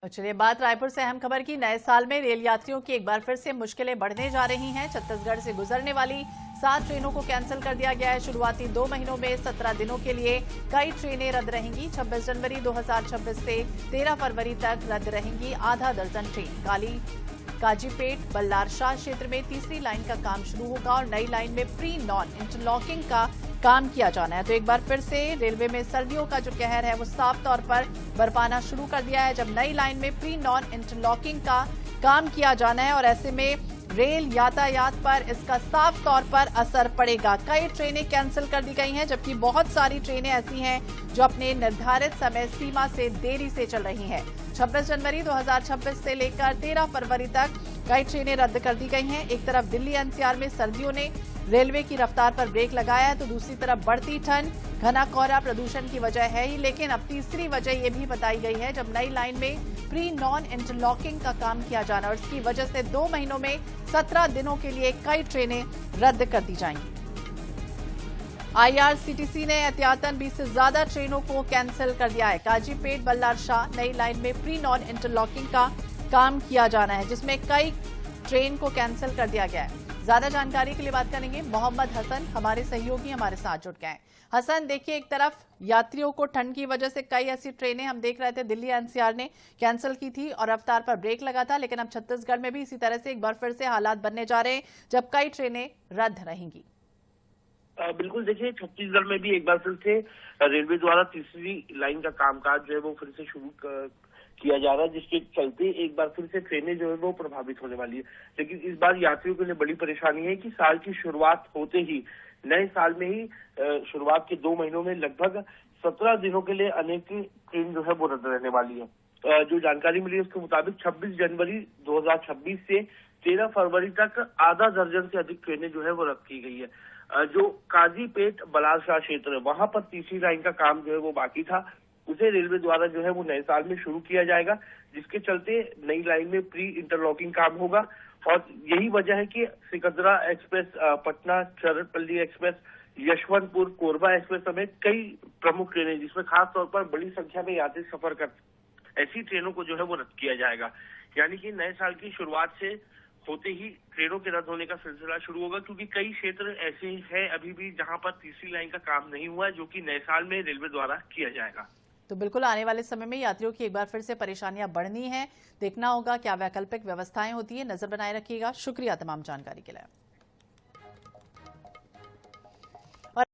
और चलिए बात रायपुर से अहम खबर की। नए साल में रेल यात्रियों की एक बार फिर से मुश्किलें बढ़ने जा रही हैं। छत्तीसगढ़ से गुजरने वाली 7 ट्रेनों को कैंसिल कर दिया गया है। शुरुआती 2 महीनों में 17 दिनों के लिए कई ट्रेनें रद्द रहेंगी। 26 जनवरी 2026 से 13 फरवरी तक रद्द रहेंगी आधा दर्जन ट्रेन। काजीपेट बल्लारशाह क्षेत्र में तीसरी लाइन का काम शुरू होगा और नई लाइन में प्री नॉन इंटरलॉकिंग का काम किया जाना है। तो एक बार फिर से रेलवे में सर्दियों का जो कहर है वो साफ तौर पर बरपाना शुरू कर दिया है, जब नई लाइन में प्री नॉन इंटरलॉकिंग का काम किया जाना है और ऐसे में रेल यातायात पर इसका साफ तौर पर असर पड़ेगा। कई ट्रेनें कैंसिल कर दी गई हैं, जबकि बहुत सारी ट्रेनें ऐसी हैं जो अपने निर्धारित समय सीमा से देरी से चल रही हैं। 26 जनवरी 2026 से लेकर 13 फरवरी तक कई ट्रेनें रद्द कर दी गई हैं। एक तरफ दिल्ली एनसीआर में सर्दियों ने रेलवे की रफ्तार पर ब्रेक लगाया है, तो दूसरी तरफ बढ़ती ठंड, घना कोहरा प्रदूषण की वजह है ही। लेकिन अब तीसरी वजह ये भी बताई गई है, जब नई लाइन में प्री नॉन इंटरलॉकिंग का काम किया जाना और इसकी वजह से 2 महीनों में 17 दिनों के लिए कई ट्रेनें रद्द कर दी जाएंगी। आईआरसीटीसी ने एहतियातन 20 से ज्यादा ट्रेनों को कैंसिल कर दिया है। काजीपेट बल्लारशाह नई लाइन में प्री नॉन इंटरलॉकिंग का काम किया जाना है, जिसमें कई ट्रेन को कैंसिल कर दिया गया है। ज्यादा जानकारी के लिए बात करेंगे मोहम्मद हसन, हमारे सहयोगी हमारे साथ जुड़ गए हैं। हसन, देखिए एक तरफ यात्रियों को ठंड की वजह से कई ऐसी ट्रेनें हम देख रहे थे दिल्ली एनसीआर ने कैंसिल की थी और रफ्तार पर ब्रेक लगा था, लेकिन अब छत्तीसगढ़ में भी इसी तरह से एक बार फिर से हालात बनने जा रहे हैं, जब कई ट्रेनें रद्द रहेंगी। बिल्कुल, देखिए छत्तीसगढ़ में भी एक बार फिर से रेलवे द्वारा तीसरी लाइन का कामकाज जो है वो फिर से शुरू किया जा रहा है, जिसके चलते एक बार फिर से ट्रेनें जो है वो प्रभावित होने वाली है। लेकिन इस बार यात्रियों के लिए बड़ी परेशानी है कि साल की शुरुआत होते ही, नए साल में ही शुरुआत के 2 महीनों में लगभग 17 दिनों के लिए अनेक ट्रेन जो है वो रद्द रहने वाली है। जो जानकारी मिली है उसके मुताबिक 26 जनवरी 2026 से 13 फरवरी तक आधा दर्जन से अधिक ट्रेनें जो है वो रद्द की गई है। जो काजीपेट बल्लारशाह क्षेत्र है, वहां पर तीसरी लाइन का काम जो है वो बाकी था, उसे रेलवे द्वारा जो है वो नए साल में शुरू किया जाएगा, जिसके चलते नई लाइन में प्री इंटरलॉकिंग काम होगा। और यही वजह है कि Sikandra express, Patna Charlapalli express, Yesvantpur Korba express समेत कई प्रमुख ट्रेनें, जिसमें खास तौर पर बड़ी संख्या में यात्री सफर कर, ऐसी ट्रेनों को जो है वो रद्द किया जाएगा। यानी कि नए साल की शुरुआत से होते ही ट्रेनों के रद्द होने का सिलसिला शुरू होगा, क्योंकि कई क्षेत्र ऐसे हैं अभी भी जहां पर तीसरी लाइन का काम नहीं हुआ है, जो कि नए साल में रेलवे द्वारा किया जाएगा। तो बिल्कुल आने वाले समय में यात्रियों की एक बार फिर से परेशानियां बढ़नी है। देखना होगा क्या वैकल्पिक व्यवस्थाएं होती है। नजर बनाए रखिएगा। शुक्रिया तमाम जानकारी के लिए।